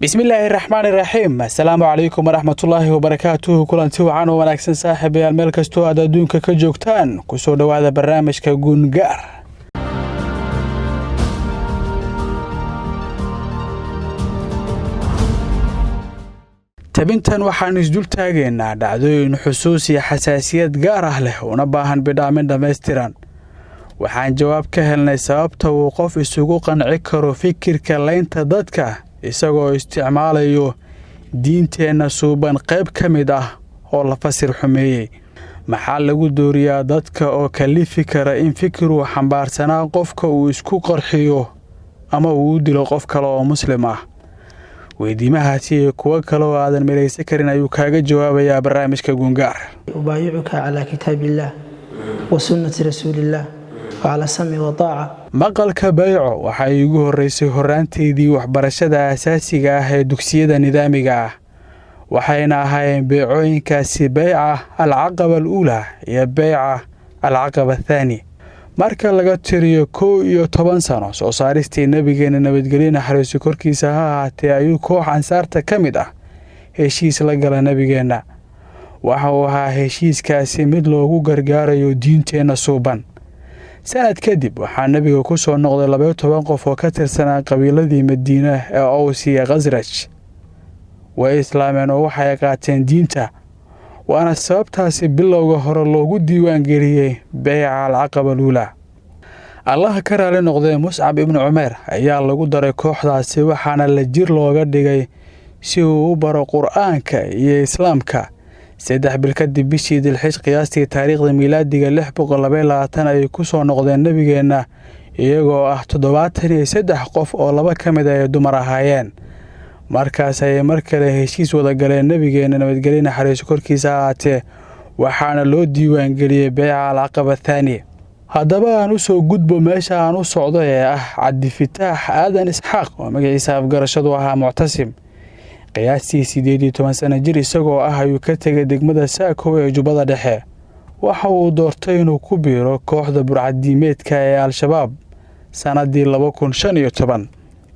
bismillaahi raxmaani raxiim. assalaamu calaykum waraxmatullaahi wabarakaatuhu. kulanti wacan oo wanaagsan saaxiibayaal meel kastoo aad adduunka ka joogtaan kusoo dhowaada barnaamijka Gungaar. tabintan waxaan isdul taageynaa dhacdooyin xusuus iyo xasaasiyad gaar ah leh una baahan bidhaamin dhammaystiran. waxaan jawaab ka helnay sababta uu qof isugu qanci karo fikirka laynta dadka isagoo isticmaalayo diinteenna suuban qayb ka mid ah oo la fasir xumeeyey. maxaa lagu dooriyaa dadka oo kalifi kara in fikiruu xambaarsanaa qofka uu isku qarxiyo ama uu dilo qof kale oo muslim ah? weydiimahaasi iyo kuwo kale oo aadan meelaysan karin ayuu kaaga jawaabayaa barnaamijka Gungaar. ubaayicuka calaa kitaabillaah wa sunnati rasuulillaah وعلى سمع وطاعة. maqalka bayco waxay igu horeysay horaanteedii waxbarashada asaasiga ah ee dugsiyada nidaamiga ah, waxayna ahaayeen beecooyinkaasi bayca alcaqaba aluula iyo bayca alcaqaba athaani. marka laga tiriyo 11 sano soo saaristii nabigeena nabadgelyo naxariiso korkiisa ha ahaatee ayuu koox ansaarta ka mid ah heshiis la gala nabigeena. waxa uu ahaa heshiiskaasi mid loogu gargaarayo diinteenna suuban. sanad kadib waxaa nabiga ku soo noqday 12 qof oo ka tirsanaa qabiiladii Madiina ee Aws iyo Khasraj. way islaameen oo waxay qaateen diinta, waana sababtaasi bilowga hore loogu diiwaan geliyey bayca alcaqaba aluula. allah ka raali noqday Muscab ibn Umayr ayaa lagu daray kooxdaasi, waxaana la jir looga dhigay si uu u baro qur'aanka iyo islaamka. 3 bil kadib bishii Dilxij qiyaastii taariikhda miilaadiga 622 ay ku soo noqdeen nabigeena iyagoo ah 73 qof oo 2 ka mid ah dumar ahaayeen. markaas ay mar kale heshiis wada galeen nabigeena nabadgelyo naxariiso korkiisa ahaatee, waxaana loo diiwaan geliyey bayca alcaqaba athaani. haddaba aan u soo gudbo meesha aan u socdo ee ah Cabdifitaax Aadan Isxaaq oo magaciisa afgarashadu ahaa Muctasim. qiyaastii 18 sano jir isagoo ah ayuu ka tegay degmada Saako ee Jubbada Dhexe. waxa uu doortay inuu ku biiro kooxda burcadiimeedka ee Al-Shabaab sanadii 2015.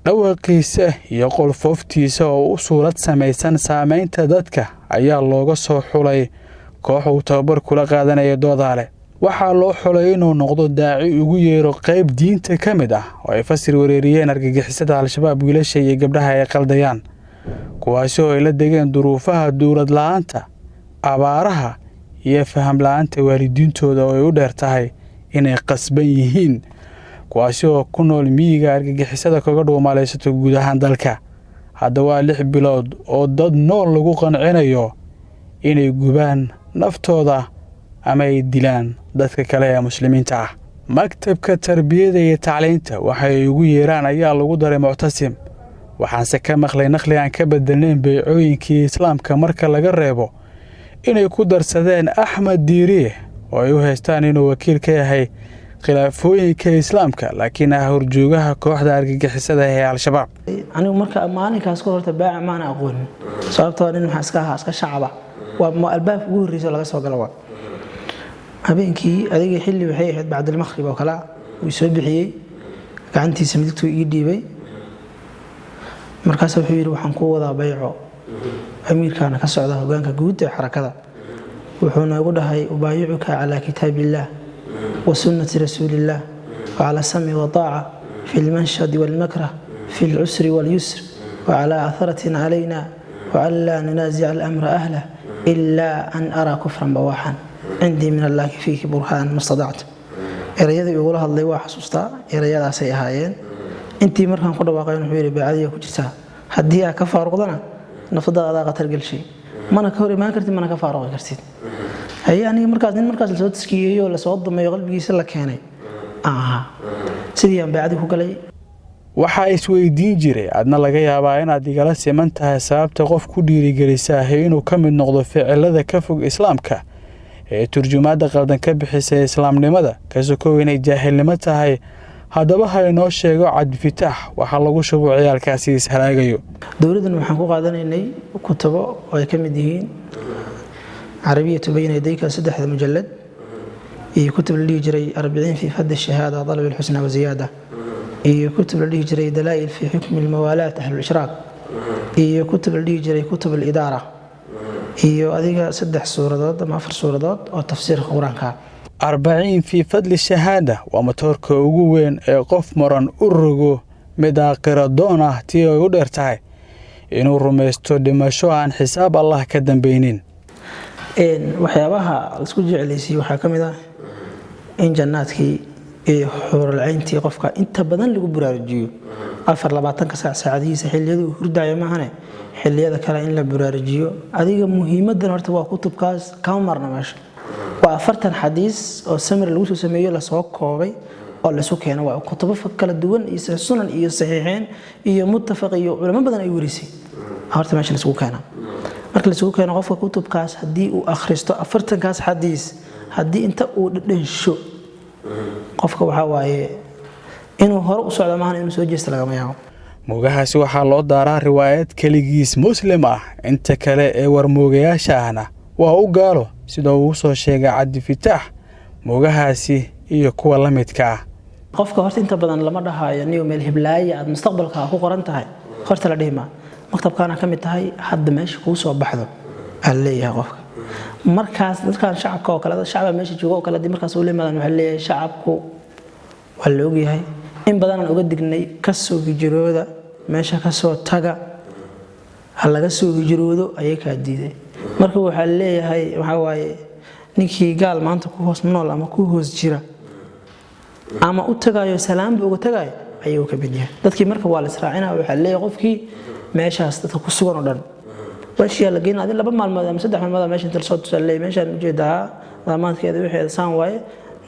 dhawaaqiisa iyo qolfooftiisa oo u suurad samaysan saameynta dadka ayaa looga soo xulay koox uu tababar kula qaadanaya Doodaale. waxaa loo xulay inuu noqdo daaci ugu yeero qayb diinta ka mid ah oo ay fasir wareeriyeen argagixisada Al-Shabaab wiilasha iyo gabdhaha ay qaldayaan, kuwaasi oo ay la degeen duruufaha dawlad la'aanta, abaaraha iyo faham la'aanta waalidiintooda oo ay u dheer tahay inay qasban yihiin, kuwaasi oo ku nool miyiga argagixisada kaga dhuumalaysato guud ahaan dalka. hadda waa 6 bilood oo dad nool lagu qancinayo inay gubaan naftooda ama ay dilaan dadka kale ee muslimiinta ah. maktabka tarbiyada iyo tacliinta waxay ugu yeeraan ayaa lagu daray Muctasim. waxaanse ka maqlay naqli aan ka bedelnayn beecooyinkii islaamka marka laga reebo inay ku darsadeen Axmed Diiriye oo ay u haystaan inuu wakiil ka yahay khilaafooyinka islaamka laakiin ah horjoogaha kooxda argagixisada ee Al-Shabaab. anigu marka maalinkaas ka horta baac ma ana aqoon sababtoo ah in waxa iska shacaba waa albaab ugu horeeyay laga soo galo. habeenkii adiga xilli waxay ahayd bacda al-maghrib oo kala uu soo bixiyay gacantiisa midigtu ii dhiibay. markaas wuxuu yiri waxaan ku wadaa bayco amiirkana ka socda hogaanka guud ee xarakada. wuxuuna ugu dhahay ubaayicuka calaa kitaabillaah wa sunnati rasuulillaah wa ala sam'i wa taa'a fi al-manshad wal makrah fi al-usri wal yusr wa ala atharatin alayna wa alla nunazi' al-amra ahla illa an ara kufran bawahan عندي من الله فيك برهان ما استطعت. erayada ugu la hadlay waa xasuustaa erayadaas ay ahaayeen. intii markaan ku dhawaaqay inuu yiri baadiya ku jirta hadii aad ka faaruqdana nafadaada qatar galshay mana ka hor imaan kartid mana ka faaruqi kartid. aniga markaas la soo taskiyeeyo la soo dameeyo qalbigiisa la keenay sidii aan baadi ku galay. waxaa isweydiin jiray adna laga yaabaa inaad igala siman tahay sababta qof ku dhiirigelisa inuu ka mid noqdo ficilada ka fog islaamka ee turjumaada qaldan ka bixisay islaamnimada kasoo inay jaahilnimo tahay. haddaba ha inoo sheego Cabdifitaax waxa lagu shubo ciyaalkaasi ishalaagayo. dawladan waxaan ku qaadanaynay kutabo oo ay ka mid yihiin Arabiyatu bayna yadayka 3 mujallad iyo kutub la jiray 40 fi fadd ash-shahada talab al-husna wa ziyada iyo kutub la jiray dalaa'il fi hukm al-mawalat ahli al-ishraq iyo kutub la dhihi jiray kutub al-idaara iyo adiga 3 suuradood ama 4 suuradood oo tafsiirka quraanka 40 في فضل الشهادة ومتورك ugu weyn ee qof maran u rogo mid aakhira doon ah tii ay u dheertahay inuu rumaysto dhimasho aan xisaab Allah ka dambaynin waxyaabaha isku jeclaysi waxa kamid ah in jannaadkii iyo xuurul cayntii qofka inta badan lagu buraarujiyo 24 saac saacadiisa xilliyadu hurdaayo maahane xilliyada kale in la buraarujiyo adiga muhiimadan horta waa kutubkaas ka marna meesha waa 40 xadiis oo samir lagu soo sameeyo la soo koobay oo la soo keenay waa kutubo kala duwan iyo sunan iyo saxiixeen iyo muttafaq iyo culimo badan ay warisay horta meesha la soo keenay marka la soo keenay qofka kutubkaas hadii uu akhristo 40 kaas xadiis hadii inta uu dhasho qofka waxa waaye inuu hore u socdo maahan inuu soo jeesto laga yaabo moogahaasi waxaa loo daaraa riwaayad kaligiis muslim ah inta kale ee warmoogayaasha ahna waa u gaalo sida uu soo sheegay Cabdi Fitaax moogahaasi iyo kuwa la midka ah qofka horta inta badan lama dhahayo niyo meel hiblaaya aad mustaqbalka ku qoran tahay horta la dhima maktabkaana kamid tahay hadda meesha ku soo baxdo aan leeyahay qofka markaas dadkan shacabka oo kale shacabka meesha joogo oo kale markaas uu leeyahay waxa leeyahay shacabku waa la og yahay in badan aan uga dignay ka soo hijrooda meesha ka soo taga hal laga soo hijroodo ayay ka diiday marka waxa leeyahay waxa waaye ninkii gaal maanta ku hoos nool ama ku hoos jira ama u tagayo salaam buu uga tagay ayuu ka bidiyay dadkii marka waa la israacina waxa leeyahay qofkii meeshaas dadka ku sugan oo dhan washii la geeyay adin 2 maalmood ama 3 maalmood meesha inta soo tusaalay meesha u jeedaa damaadkeeda wixii saan waaye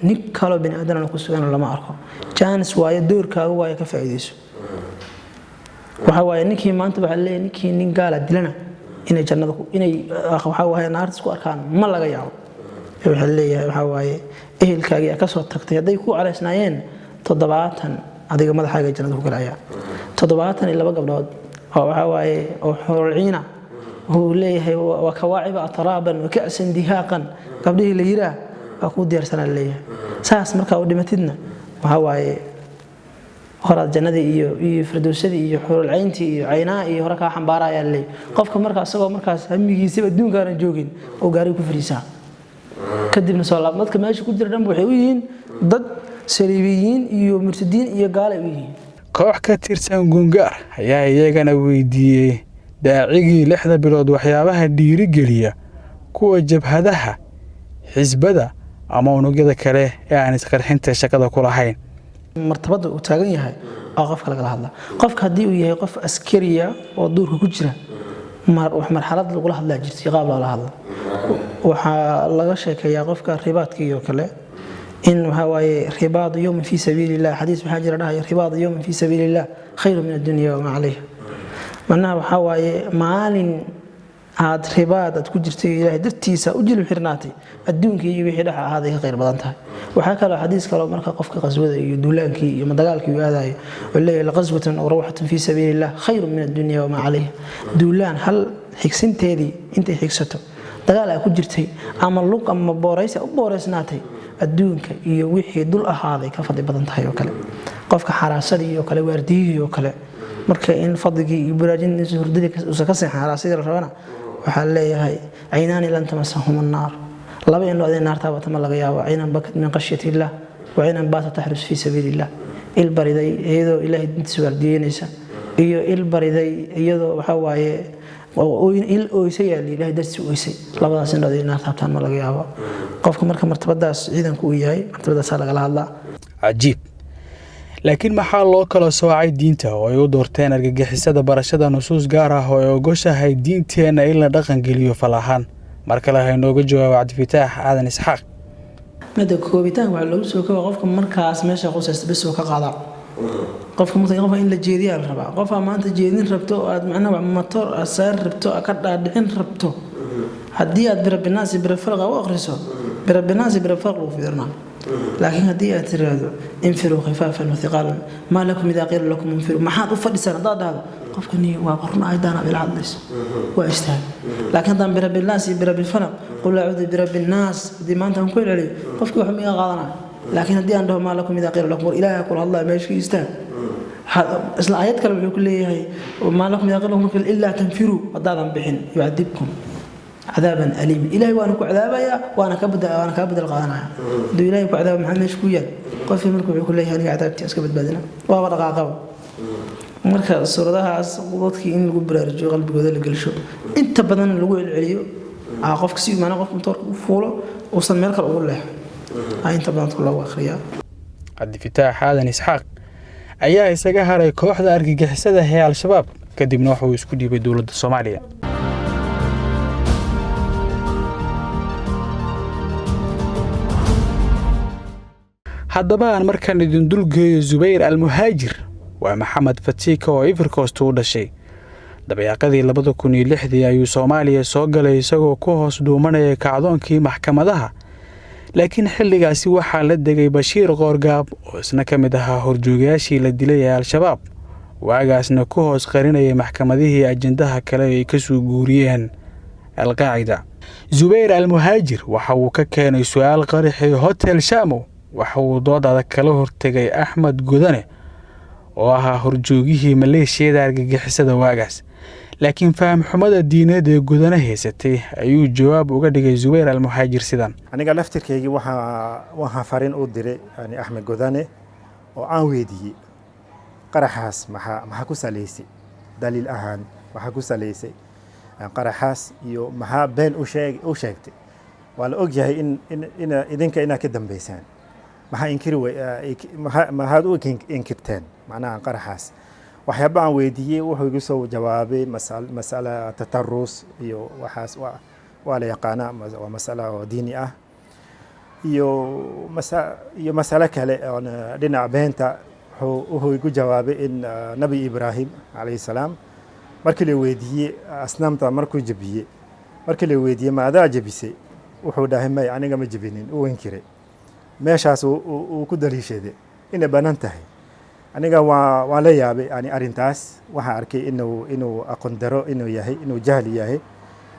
nin kale bini aadan ku sugan lama arko chance waaye doorkaaga waaye ka faa'iideyso waxa waaye ninkii maanta waxa leeyahay ninkii nin gaala dilana inay jannada inay waxa waaye naarta isku arkaan ma laga yaabo waxa leeyahay waxa waaye ehelkaaga ka soo tagtay haday ku calaysnaayeen 70 adiga madaxaaga jannada ku galaya 72 gabdhood oo waxa waaye oo xurciina هو ليه وكواعب أطرابا وكأس دهاقا قبله ليرا أكو دير سنة ليه ساس مركا ودمتنا وهو هرا الجنة إيو فردوسة إيو حور العين تي عيناء إيو هركا حنبارا ياللي قفك مركا سوا مركا همي يسيب الدون كان جوجين وقاري كفريسا كدبنا صلاة مدك ماشي كدر دم وحويين ضد سليبيين إيو مرتدين إيو قالويين koox ka tirsan gungaar ayaa iyagana weydiiyay daacigii 6 bilood waxyaabaha dhiiri geliya kuwa jabhadaha xisbada ama unugyada kale ee aan isqarxinta shaqada ku lahayn martabada uu taagan yahay oo qofka laga hadla qofka hadii uu yahay qof askariya oo duurka ku jira marxalad lagu hadlaa jirtay qaab la hadla waxa laga sheekayaa qofka ribaadka iyo kale إن هواي رباط يوم في سبيل الله حديث بحاجة لها رباط يوم في سبيل الله خير من الدنيا وما عليها معناها هواي معالن هاد رباط تكون جرتي إلى درتيسا أجل حرناتي الدون كي يبي حدها هذه غير بدنتها وحكى له حديث كلام مركا قفك غزوة يدولان كي مدقال كي هذا ولا لغزوة أو روحة في سبيل الله خير من الدنيا وما عليها دولان هل حكسنت هذه أنت حكسته دقال أكون جرتي أما اللوك أما بوريس أو بوريسناتي adduunka iyo wixii dul ahaaday ka fadhi badan tahay oo kale qofka xaraasadii iyo kale waardiyi oo kale marka in fadhigi iyo baraajintiisa hurdada ka seexan xaraasadii la rabana waxa leeyahay aynaani lan tamasahum an-nar laba in loo naarta wata ma laga yaabo aynan bakat min qashiyati illah wa aynan baata tahrus fi sabilillah il bariday iyadoo ilaahay dintiisa waardiyeynaysa iyo il bariday iyadoo waxa waaye oo il ooysay ilaahay darsi ooysay labadaas in loo naarta taan ma laga yaabo qofka marka martabadaas ciidanku uu yahay martabadaas laga hadlaa ajiib laakiin maxaa loo kala soocay diinta oo ay u doorteen argagixisada barashada nusuus gaar ah oo ay ogoshahay diinteena in la dhaqan geliyo falahan marka la haynooga jawaab Cabdi Fitaax aadan Isxaaq mada koobitaan waxa lagu soo koobo qofka markaas meesha qoysas bas oo ka qaada qofka qofka in la jeediyo la rabaa qofka maanta jeedin rabto aad macnaha motor asaar rabto ka dhaadhicin rabto haddii aad birabinaasi birafalqa u akhriso birabinaasi birafalqa u fiirna laakiin haddii aad tiraahdo infiru khifaafan wa thiqalan ma lakum idha qila lakum infiru maxaad u fadhisan daadada qofkani waa qorna aydaana bil hadlays waa istaag laakiin haddaan birabinaasi birabifalq qul a'udhu birabinnas dimaanta ku ilaalay qofkii wax ma qaadanaa laakiin haddii aan dhaho ma lakum idha qila lakum ilaaha kul allah meeshii istaag isla aayad kale wuxuu ku leeyahay maa lakum yaqilukum illa tanfiru hadaadan bixin yu'adibkum cadaaban aliim ilaahay waana ku cadaabayaa waana ka badal qaadanaya haduu ilaahay ku cadaabo maxaa meesha ku yaal qofkii markuu wuxuu ku leeyahay aniga cadaabtii iska badbaadina waa dhaqaaqaba marka suuradahaas dadkii in lagu baraarujiyo qalbigooda la gelsho inta badan lagu celceliyo qofka si iimaan qof motorka u fuulo uusan meel kale ugu leexo inta badan lagu akhriyaa Cabdifitaax Aadan Isxaaq ayaa isaga haray kooxda argagixisada ee Al-Shabaab kadibna waxa uu isku dhiibay dawladda Soomaaliya. haddaba aan markaan idin dulgeeyo Zubayr Al-Muhaajir waa Maxamed Fatiika oo Ivory Coast u dhashay dabeeqadii 2006 ayuu Soomaaliya soo galay isagoo ku hoos dhuumanaya kacdoonkii maxkamadaha laakiin xilligaasi waxaa la degay Bashiir Qoorgaab oo isna ka mid ahaa horjoogayaashii la dilay ee Al-Shabaab waagaasna ku hoos qarinayay maxkamadihii ajendaha kale ay ka soo guuriyeen Al-Qaacida. Zubayr Al-Muhaajir waxa uu ka keenay su'aal qarixi Hotel Shamo waxa uu doodada kala hortagay Axmed Godane oo ahaa horjoogihii Maleeshiyada argagixisada waagaas laakiin faham xumada diineed ee Godane haysatay ayuu jawaab uga dhigay Zubayr Al-Muhaajir sidan aniga laftirkeygi waxa farin u diray Axmed Godane oo aan weydiiyay qaraxaas maxaa ku saleysay daliil ahaan waxa ku saleysay qaraxaas iyo maxaa been u sheegtay waa la ogyahay in idinka ina ka dambeysaan maxaad u inkirteen macnaha qaraxaas waxyaaba aan weydiiyey wuxuu igu soo jawaabay mas'ala tatarus iyo waxaas waa la yaqaanaa waa mas'ala oo diini ah iyo mas'ala kale oo dhinaca beenta wuxuu igu jawaabay in Nabi Ibrahim alayhi salaam markii la weydiiyey asnaamta markuu jabiyey markii la weydiiyey ma adaa jabisay wuxuu dhahay may aniga ma jabinin uu inkiray meeshaas uu ku daliishaday inay bannaan tahay aniga waa la yaabay arintaas waxaa arkay inuu aqoon daro inuu yahay inuu jahli yahay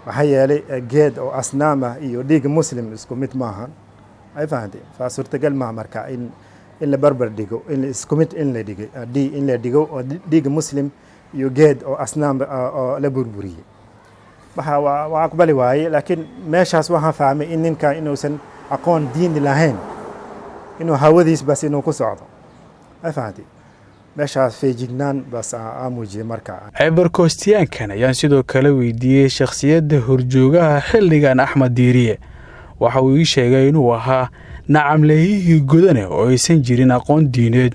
waxaa yeelay geed oo asnaama iyo dhiig muslim isku mid maahan ay fahantay fa suurtagal ma marka in la barbar dhigo in isku mid in la dhigo oo dhiig muslim iyo geed oo asnaam oo la burburiyay waa aqbali waaye laakiin meeshaas waxaan fahmay in ninka inuusan aqoon diin lahayn inuu hawadiis bas inuu ku socdo ay fahantay meeshaas feejignaan bas aamujiyay marka Ivory Coast-yaankan ayaan sidoo kale weydiiyay shakhsiyadda horjoogaha xilligan Axmed Diiriye waxa uu ii sheegay inuu ahaa nacamleeyihii Godane oo aysan jirin aqoon diineed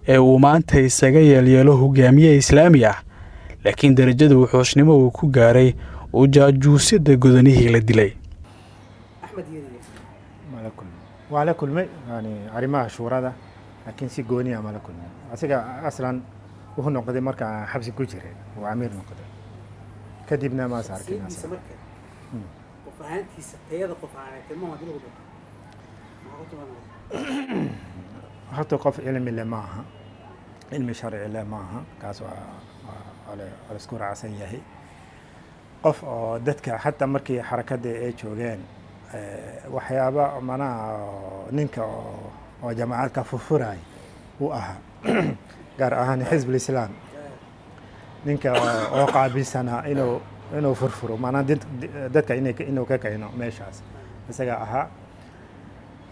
ee uu maanta isaga yeelyeelo hogaamiye islaami ah laakiin darajada wuxuusnimo uu ku gaaray oo jaajuusida Godanihii la dilay. Axmed Diiriye وعلى كل ما يعني عريمة شورada لكن si gooni ama la kulmay asiga aslan wuxuu noqday marka xabsi ku jiray oo amiir noqday kadibna ma saarkin qof ahaantiisa tayada qof ahaantiisa ma wadi lagu horta qof cilmi leh maaha cilmi sharci leh maaha kaas waa ala isku raacsan yahay qof oo dadka hatta markii xarakada ay joogeen waxyaaba macnaha ninka oo jamaacad ka furfuray uu ahaa gaar ahaan xisbi islaam ninka oo qaabilsana inuu furfuro macnaha dadka inuu ka keeno meeshaas isaga ahaa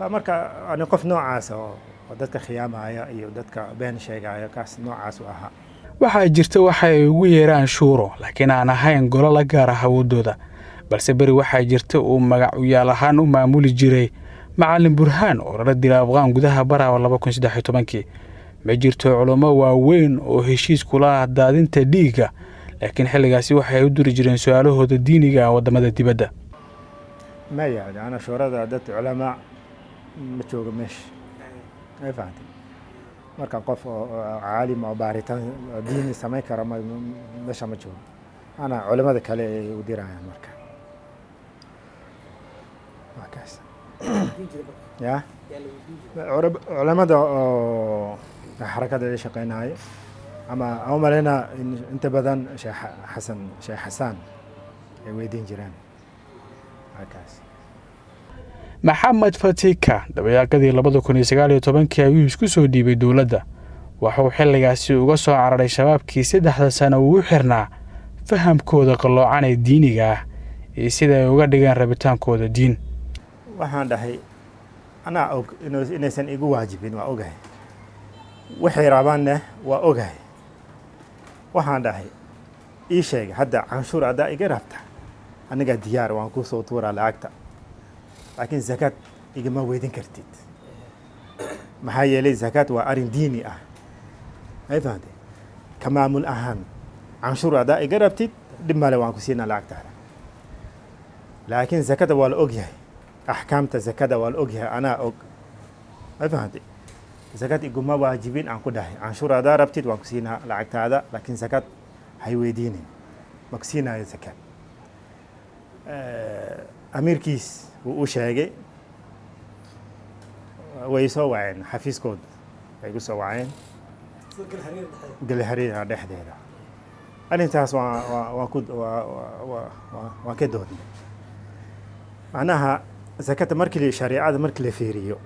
marka ani qof noocaas oo dadka khiyaamaya iyo dadka been sheegaya kaas noocaas u ahaa waxaa jirta waxa ay ugu yeeraan shuuro laakiin aan ahayn golo la gaar ah awoodooda balse bari waxaa jirta uu magac u yaal ahaan u maamuli jiray Macallin Burhaan oo la dilay Afgaan gudaha Barawa 2013 ma jirto culimo waaweyn oo heshiis kula daadinta dhiiga laakiin xilligaasi waxay u diri jireen su'aalahooda diiniga ah wadamada dibadda ma yahay ana shuurada dad culama ma joogo meesha ay fahanteen marka qof caalim oo baaritaan diini samay kara meesha ma joogo ana culimada kale ay u dirayaan marka wakaas ya culimada oo xarakada ay shaqeynaayo ama awmalena inta badan Sheikh Xasan ay weydiin jireen wakaas Maxamed Fatiika dabeeqadii 2019 ayuu isku soo dhiibay dawladda wuxuu xilligaasi uga soo cararay shabaabkii 3 sano ugu xirnaa fahamkooda qalloocan ee diiniga ah iyo sida ay uga dhigeen rabitaankooda diin. waxaan dhahay anaa og inaysan igu waajibin waa ogahay waxay rabaanna waa ogahay waxaan dhahay ii sheeg hadda canshuur haddaa iga rabta aniga diyaar waan ku soo tuuraa lacagta laakiin zakad igama weydin kartid maxaa yeelay zakad waa arrin diini ah ay fahamtay ka maamul ahaan canshuur haddaa iga rabtid dhib male waan ku siinaa lacagtaada laakiin zakada waa la ogyahay axkaamta zakada waa la ogyahay anaa og ay fahamtay zakad iguma waajibin aan ku dhahay canshuur haddaa rabtid waan ku siinaa lacagtaada laakiin zakad hay weydiinin ma ku siinayo zakad amiirkiis wuu u sheegay way soo waceen xafiiskooda way ku soo waceen galhariira dhexdeeda arrintaas waan ka doodnay macnaha zakada markii shariicada markii la fiiriyo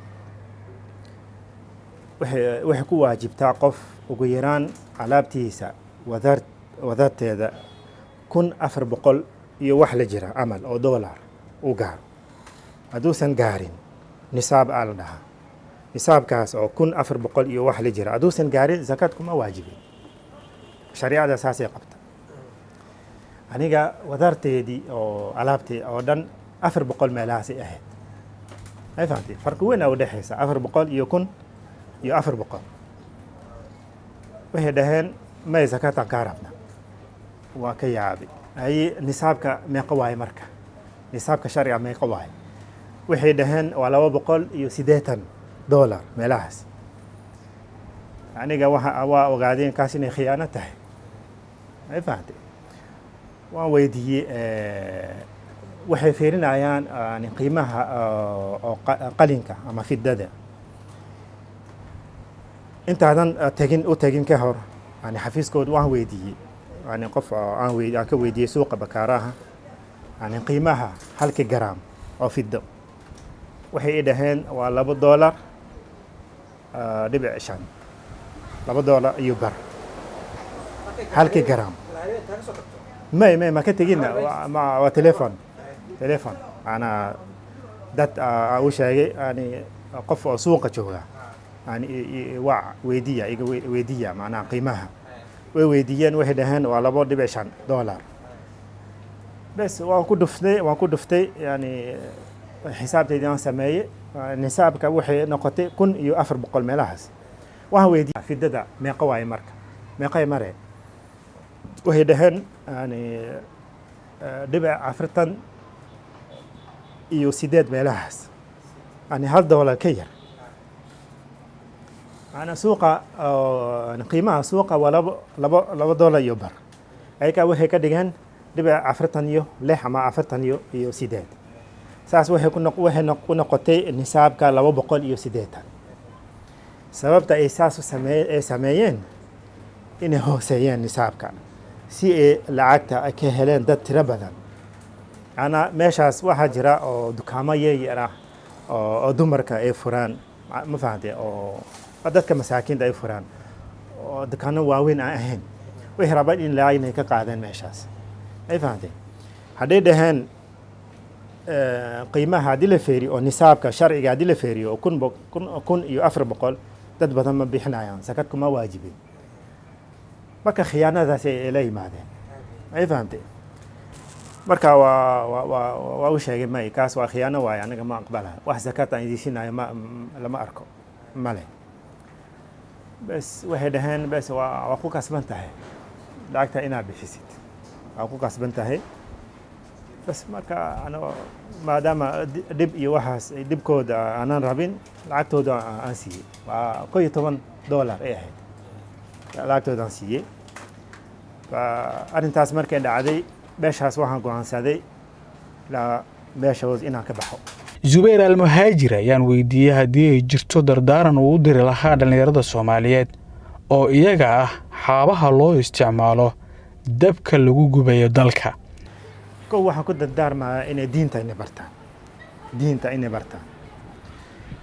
waxay ku waajibtaa qof ugu yaraan alaabtiisa wadarteeda 1400 iyo wax la jira amal oo dollar u gaaro hadduusan gaarin nisaab aa la dhahaa nisaabkaas oo 1400 iyo wax la jira hadduusan gaarin zakad kuma waajibin shariicada saasay qabta aniga wadarteedii oo alaabtee oo dhan 400 meelahaasay ahayd ay fahamtay farqi weyn u dhexaysa 400 iyo 1000 iyo 400 waxay dhaheen may zakatan ka rabna waa ka yaabi ay nisaabka meeqa waay marka nisaabka sharciga meeqa waay waxay dhaheen waa $280 meelahaas aniga waa ogaadeen kaas inay khiyaano tahay ay fahamtay waan weydiiyey waxay fiirinayaan qiimaha oo qalinka ama fidada intaadan tagin ka hor yani xafiiskooda waan weydiiyey yani qof aan ka weydiiyey suuqa bakaaraha yani qiimaha halkii garaam oo fido waxay dhaheen waa $2.5 $2 iyo bar halkii garaam ما كتجينا مع تليفون أنا دات أول شيء يعني قف سوق جوا يعني ويدية معناها قيمها ويديا واحد هن وعلى بعد $20 بس وأكون دفتي يعني حساب تيجان سماية نساب كوحي نقطة كن يؤفر بقول ملاحظ وهو يدي في الددا ما قواي مرك ما قواي مرة وهي دهن يعني دبع عفرتن iyo 8 meelahaas yani $1 ka yar ana suuqa qiimaha suuqa waa $2 iyo bar ayka waxay ka dhigaan dibca 46 ama 48 saas waxay ku noqotay nisaabka $280 sababta ay saas sameeyeen inay hooseeyeen nisaabka si ay lacagta ka heleen dad tiro badan أنا ماشاس واحد جرا أو دكامة يرا أو دمرك أي فران ما فهمتي أو أدت كمساكين ده أي فران أو دكانة واوين أهين وهربان إن لا ينهك قاعدين ماشاس أي فهمتي هذا دهن قيمة هذه الفيري أو نساب كشرعي هذه الفيري أو كن يؤفر بقول تدبر ما بيحنايان سكتكم ما واجبين ما كخيانة ذا شيء إلي ماذا أي فهمتي marka waa u sheegay may kaas waa khiyaano waay aniga ma aqbalaha wax zakata aan idishinayo lama arko male bas waxay dhaheen bas waa ku kasban tahay lacagta inaad bixisid waa ku kasban tahay bas marka ana maadaama dib iyo waxaas dibkooda aanan rabin lacagtooda aan siiyey waa $11 ay ahayd lacagtooda aan siiyey arrintaas markay dhacday beeshaas waxaan go'aansaday beeshaas inaan ka baxo Zubayr al-Muhaajir ayaan weydiiyay haddii ay jirto dardaaran uu u diri lahaa dhalinyarada Soomaaliyeed oo iyaga ah xaabaha loo isticmaalo dabka lagu gubayo dalka waxaan ku dardaarmaa inay diinta inay bartaan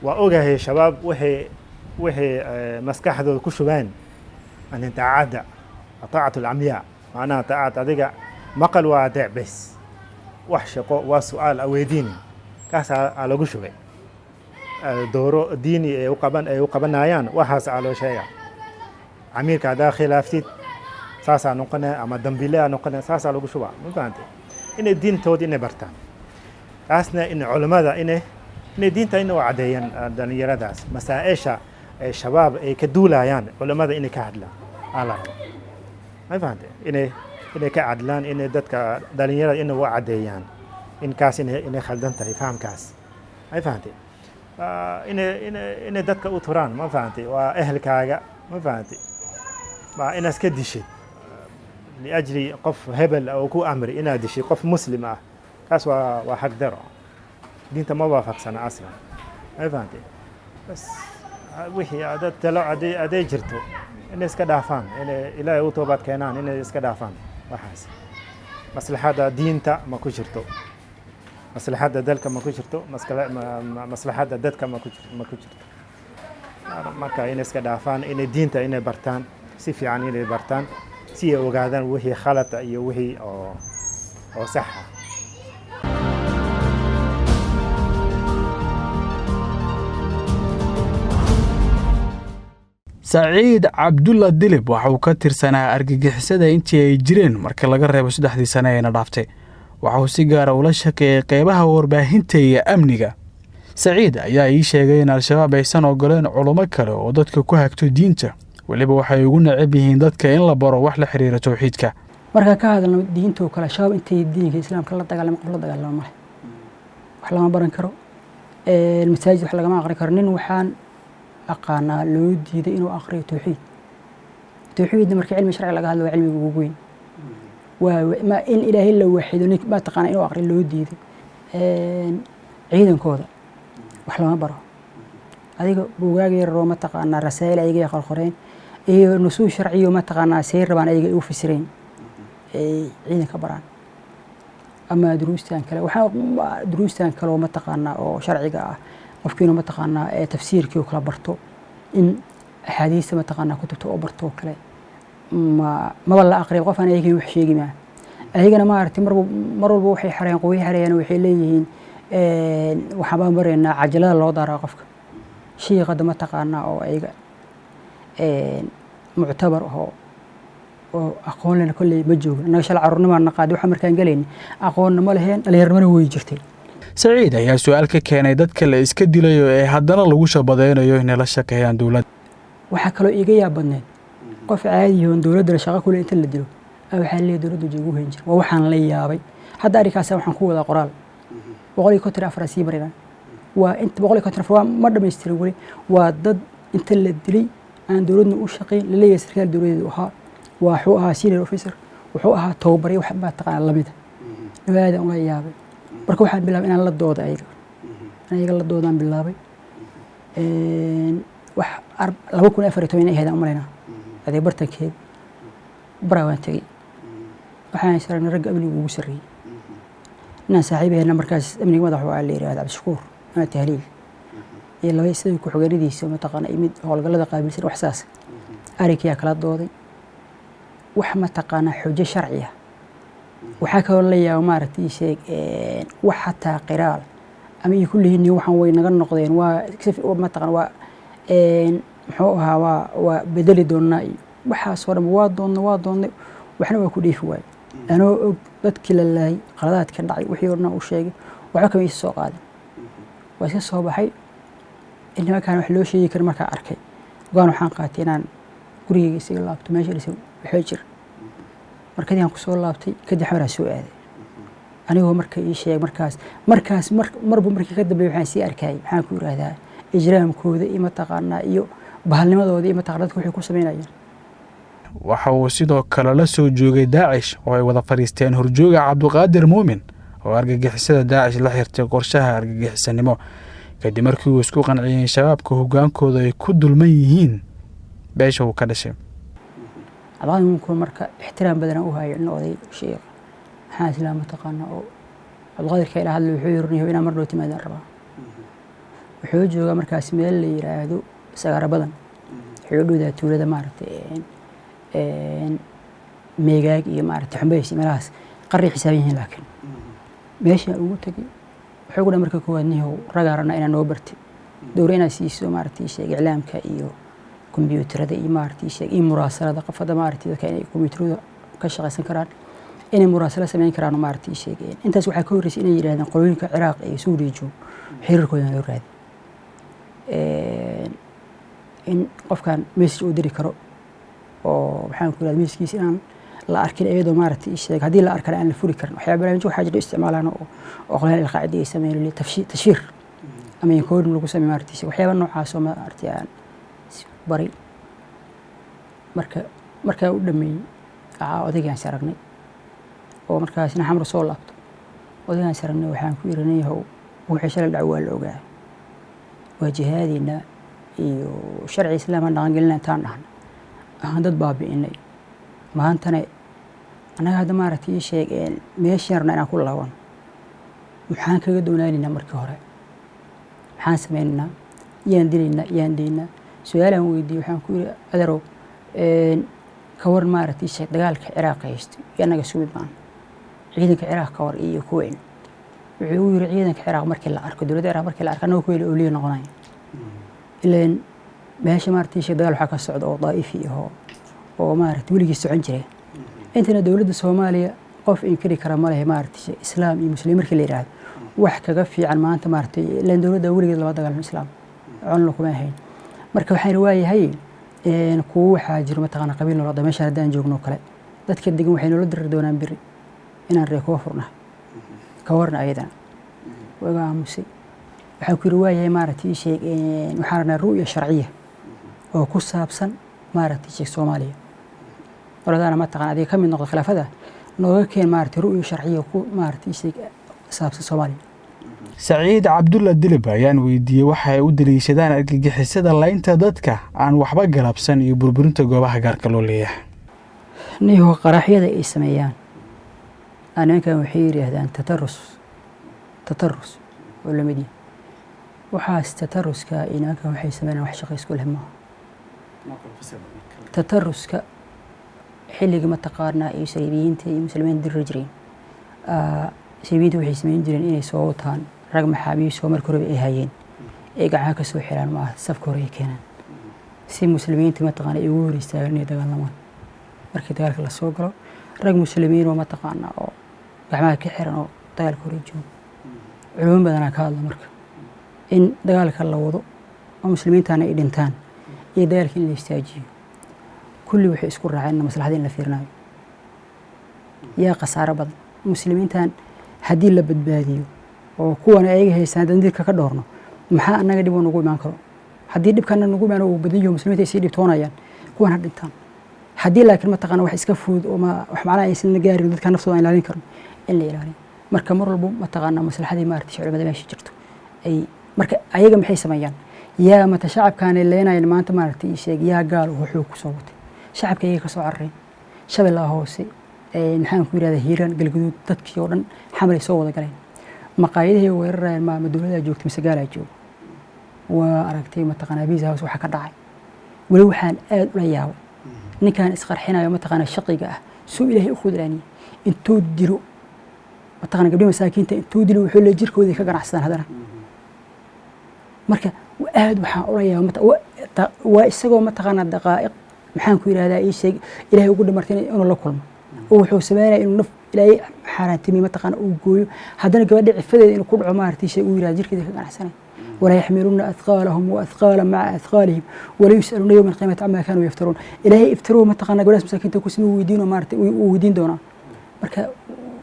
waa ogahay shabaab waxay وهي مسكحة كشوان أن أنت عادة طاعة العمياء معناها طاعة أديك مقل وادع بس وحشق وسؤال أو ديني كاس على كشوان دورو ديني وقبن عيان وحاس على شيء عمير كذا خلافتي ساسا نقنا أما دمبيلا نقنا ساسا على كشوان ما فهمت إن الدين تود إن برتان أصلا إن علماء إن الدين تين وعديان دنيا رداس مسائشة الشباب كدولا يعني علماء إن كعدلا على ما فهمت إن كعدلان إن دتك دنيا إن وعديان إن كاس إن خلدنت يفهم كاس ما فهمت إن دتك أطران ما فهمت وأهل كاجا ما فهمت ما إن أسكدشي لأجل قف هبل أو كو أمر إن دشي قف مسلمة كاس وحق درع دين ما وافق سنة أصلا ما فهمت بس وحي عدد تلو عدي جرتو إن إسكدافان إن إلى يوتوبات كينان إن إسكدافان وحاس مصلحة دين تا ما كجرتو مصلحة دلك ما كجرتو مصلحة دتك ما كجرتو ما كاين إسكدافان إن دين تا إن برتان سيف يعني إن برتان سي وقادن وحي خلط أي وحي أو صحة saciid cabdulla dilib waxa uu ka tirsanaa argagixisada intii ay jireen marka laga reebo 3 sano ee dhaaftay waxa uu si gaar ah ula shaqeeyay qeybaha warbaahinta iyo amniga saciid ayaa ii sheegay in al-shabaab aysan ogoleen culimo kale oo dadka ku hagto diinta waliba waxay ugu nacab yihiin dadka in la baro wax la xiriira tawxiidka marka ka hadalno diinta oo kale shabaab intay diinka islaamka la dagaalamo qof la dagaalamo wax lama baran karo masaajid wax laga aqri karo nin waxaan أقانا لو ديدا إنه أقرأ توحيد مركي علم شرعي لقى هذا علم وجوين وما إن إله إلا واحد ونك ما تقانا إنه أقرأ لو ديدا عيدا كودا وحلا ما برا هذيك بوجاجي الروما تقانا رسائل أيجي آخرين إيه نصوص شرعية وما تقانا سير ربان أيجي يوفسرين عيدا كبران أما دروستان كلا وح دروستان كلا وما تقانا أو شرعي جاء qofkiina ma taqaanaa ee tafsiirkii oo kala barto in axaadiista ma taqaanaa kutubta oo barto kale ma la aqriyo qof aan ayagii wax sheegi ma ayagana ma aragtay mar walba waxay xareen waxay leeyihiin waxa baan bareynaa cajalada loo daaraa qofka shiiqada ma taqaanaa oo ayaga muctabar oo aqoon lena kulli ma joogo anaga shal carruurnimo aan qaadi waxa markaan galayna aqoonna ma leheen dhalinyarnimana way jirtay saciid ayaa su'aal ka keenay dadka la iska dilayo ee haddana lagu shabadeynayo inay la shaqeeyaan dawladda waxa kale iga yaabadneed qof caadi ah oo dawladda la shaqo kule inta la dilo waxaa leeyahay dawladdu joogu heen jir waxaan la yaabay hadda arikaas waxaan ku wada qoraal 154 sii barina waa inta 154 ma dhameystirin wali waa dad inta la dilay aan dawladdu u shaqeyn la leeyahay sarkaal dawladeed wuxuu ahaa senior officer wuxuu ahaa tababaray wax ma taqaan lamida aad aan la yaabay marka waxaan bilaabay inaan la doodo ayaga la doodaan bilaabay wax 2014 ay heedaan umalayna adeeg bartankeed barawaan tagay waxaan isarnay rag amniga ugu sarreeyay inaan saaxiibaheena markaas amniga madax waa la yiraahdaa Cabdishakuur ama tahliil iyo laba sidoo ku xogaridiisa ma taqaan imid howlgallada qaabilsan wax saas arikiya kala dooday wax ma taqaan xujo sharci ah waxa kale la yaabo maaragtay sheeg wax xataa qiraal ama ay kullihiin waxaan way naga noqdeen waa ma taqaan waa muxuu ahaa waa bedeli doonaa waxa soo dhan waa doonay waxna waa ku dheefi waay anoo og dadkii la laayay qaladaadka dhacay wixii orna u sheegay waxa kale ay soo qaaday waa iska soo baxay inama kaan wax loo sheegi kar markaa arkay go'aan waxaan qaatay inaan gurigayga isaga laabto meesha dhisay waxa jir markii aan ku soo laabtay kadib xamar soo aaday anigoo markay ii sheeg markaas marba markii ka dambeeyay waxaan sii arkay maxaan ku yiraahdaa ijraamkooda iyo ma taqaanaa iyo bahalnimadooda iyo ma taqaanaa dadku waxay ku sameynayaan waxa uu sidoo kale la soo joogay Daacish oo ay wada fariisteen horjooga Cabduqaadir Muumin oo argagixisada Daacish la xirtay qorshaha argagixisanimo kadib markii uu isku qanciyay shabaabka hogaankooda ay ku dulman yihiin beesha uu ka dhashay adaan marka ixtiraam badan u hayo in oday sheekh waxaan islaam taqaana oo Cabduqaadir ka ilaahay wuxuu yirnay inaan mar dhow timaadaan rabaa wuxuu joogaa markaas meel la yiraahdo sagaara badan waxay u dhowdaa tuulada maaragtay meegaag iyo maaragtay xumbays meelahaas qarri xisaaban yihiin laakiin meesha ugu tagay wuxuu ku dhan marka koowaad nihow ragaarana inaan noo bartay dowra inaad siiso maaragtay sheeg iclaamka iyo kombiyuutarada iyo maaragtay sheeg iyo muraasalada qofada maaragtay dadka inay kombiyuutarada ka shaqaysan karaan inay muraasalo samayn karaan maaragtay sheegeen intaas waxaa ka horreysay inay yidhaahdeen qolooyinka Ciraaq iyo Suuriya joogo xiriirkooda loo raadi in qofkan message uu diri karo oo waxaan ku leeyahay message inaan la arkin iyadoo maaragtay sheeg haddii la arkana aan la furi karin waxyaabo barnaamij waxaa jira isticmaalaan oo qolal qaacidi ay sameeyeen tashfiir ama yakood lagu sameeyo maaragtay sheeg waxyaabo noocaas oo maaragtay aan bari marka u dhameeyay odaygaan saragnay oo markaasna xamar soo laabto odaygaan saragnay waxaan ku irinay wixii shalay dhac waa la ogaa waa jihaadina iyo sharci islaam dhaqan gelina taan dhahna aan dad baabi'inay maantana anaga hadda maaragtay sheegeen meeshii yarna inaan ku laaban waxaan kaga doonaynaa markii hore waxaan sameynaa yaan diinaa su'aalaan weydiiyay waxaan ku yiri adeerow ka war maaragtay sheeg dagaalka Ciraaq haystay yanaga sumid baan ciidanka Ciraaq ka war iyo kuween wuxuu yiri ciidanka Ciraaq markii la arko dowladda Ciraaq markii la arko anoo kuweel awliyo noqonay ileen meesha maaragtay sheeg dagaal waxa ka socda oo daa'ifi oo maaragtay weligiis socon jiray intana dowladda Soomaaliya qof inkiri kara ma leh maaragtay islaam iyo muslim markii la yiraahdo wax kaga fiican maanta maaragtay ileen dowladda weligeed laba dagaal islaam cunno kuma ahayn marka waxaan waayahay kuwa waxaa jira mataqaana qabiil noloda meesha haddaan joogno kale dadka degan waxay nolol dirir doonaan biri inaan reeko furna ka warna ayadana waga aamusay waxaan ku yiri waayahay maaragtay sheeg waxaan rabnaa ru'ya sharciya oo ku saabsan maaragtay sheeg Soomaaliya oradana mataqaana adiga ka mid noqdo khilaafada nooga keen maaragtay ru'ya sharciya ku maaragtay sheeg saabsan Soomaaliya Saciid Cabdulla Dilib ayaan weydiiyay waxa ay u daliishadaan argagixisada laynta dadka aan waxba galabsan iyo burburinta goobaha gaarka loo leeyahay niyo qaraxyada ay sameeyaan anaga waxay yiraahdaan tatarrus oo la midi waxaas tatarruska inaga waxay sameeyaan wax shaqo isku leh ma tatarruska xilliga ma taqaana ay Soomaaliyiinta iyo muslimiinta dir jireen Soomaaliyiinta waxay sameeyeen jireen inay soo wataan rag maxaabiis oo markii hore ay hayeen ee gacan ka soo xiraan ma safka hore keenan si muslimiinta ma taqaana ay ugu hor istaagaan inay dagaalamaan markii dagaalka la soo galo rag muslimiin oo ma taqaana oo gacmaha ka xiran oo dagaalka hore joogo culum badan ka hadla marka in dagaalka la wado oo muslimiintana ay dhintaan iyo dagaalka in la istaajiyo kulli waxay isku raaceen maslaxada in la fiirnayo yaa qasaaro badan muslimiintan haddii la badbaadiyo oo kuwan ayaga haystaan dadka ka dhoorno maxaa anaga dhib ugu imaan karo haddii dhibkana nagu imaan oo badaniyo muslimiinta si dhibtoonayaan kuwan had dhintaan haddii laakiin ma taqaan wax iska fuud oo wax macna aysan gaarin dadka naftooda ay ilaalin karno in la ilaaliyo marka mar walba ma taqaan maslaxadii maartay culimada meesha jirto ay marka ayaga maxay sameeyaan yaa mata shacabkan ay leenayeen maanta maartay sheeg yaa gaal wuxuu ku soo watay shacabka ayaga ka soo carreen shabeellaha hoose maxaan ku yiraahdaa hiiraan galguduud dadkii oo dhan xamal soo wada galeen maqaayadaha weerarayaan ma dowladda joogtay mise gaala joogo waa aragtay ma taqaan Bees House waxa ka dhacay wali waxaan aad u la yaabo ninkan isqarxinayo ma taqaan shaqiga ah soo ilaahay u khudlaani intuu diro ma taqaan gabdhaha masaakiinta intuu dilo wuxuu la jirkooda ka ganacsadaan hadana marka aad waxaan u la yaabo waa isagoo ma taqaan daqaa'iq maxaan ku yiraahdaa ii sheeg ilaahay ugu dhamartay inuu la kulmo wuxuu sameeyay inuu naf ilaahay xaraantimi ma taqaan uu gooyo hadana gabadha cifadeeda inuu ku dhaco maartay shay uu yiraahdo jirkeeda ka ganacsanay ولا يحملون أثقالهم وأثقالا مع أثقالهم ولا يسألون يوم القيامة عما كانوا يفترون إلهي افتروا ما تقنا جلاس مساكين تكوسمي ويدين ومارت ويدين دونا مركا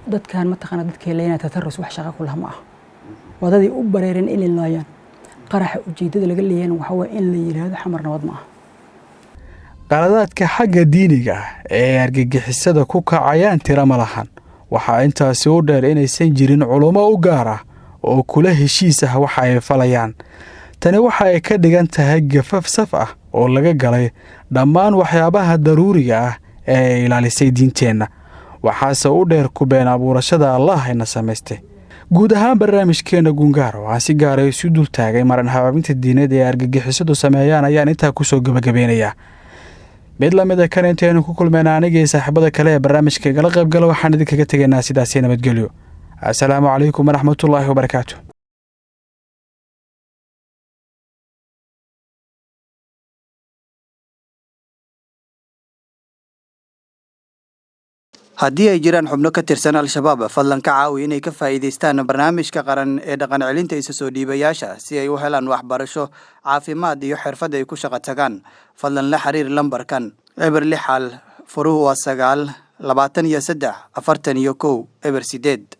دت كان ما تقنا دت كلينا تترس وحشة كلها معه وهذا أبررين إلى اللايان قرح وجيد اللي قال لي أنا وحوا إلا هذا حمر نوض معه qaladaadka xagga diiniga ee argagixisada ku kacayaan tira ma lahan waxa intaasi u dheer inaysan jirin culimo u gaar ah oo kula heshiis ah waxa ay falayaan tani waxa ay ka dhigan tahay gafaf saf ah oo laga galay dhammaan waxyaabaha daruuriga ah ee ilaalisay diinteenna waxaase u dheer ku been abuurashada Allah ayna samaystay guud ahaan barnaamijkeena Gungaar waxaa si gaar ah isu dul taagay maran habaabinta diineed ee argagixisadu sameeyaan ayaan intaa ku soo gabagabeynaya mid la mid ah kan inteenu ku kulmayna aniga iyo saaxiibada kale ee barnaamijka gala qayb gala waxaan idinkaga tegaynaa sidaas nabadgelyo assalaamu calaykum waraxmatullaahi wabarakaatuh. haddii ay jiraan xubno ka tirsan al-shabaab fadlan ka caawi inay ka faa'iidaystaan barnaamijka qaran ee dhaqan celinta isa soo dhiibayaasha si ay u helaan waxbarasho caafimaad iyo xirfad ay ku shaqo tagaan fadlan la xiriir lambarkan eber 6 furuhu waa 9 23 41 eber 8.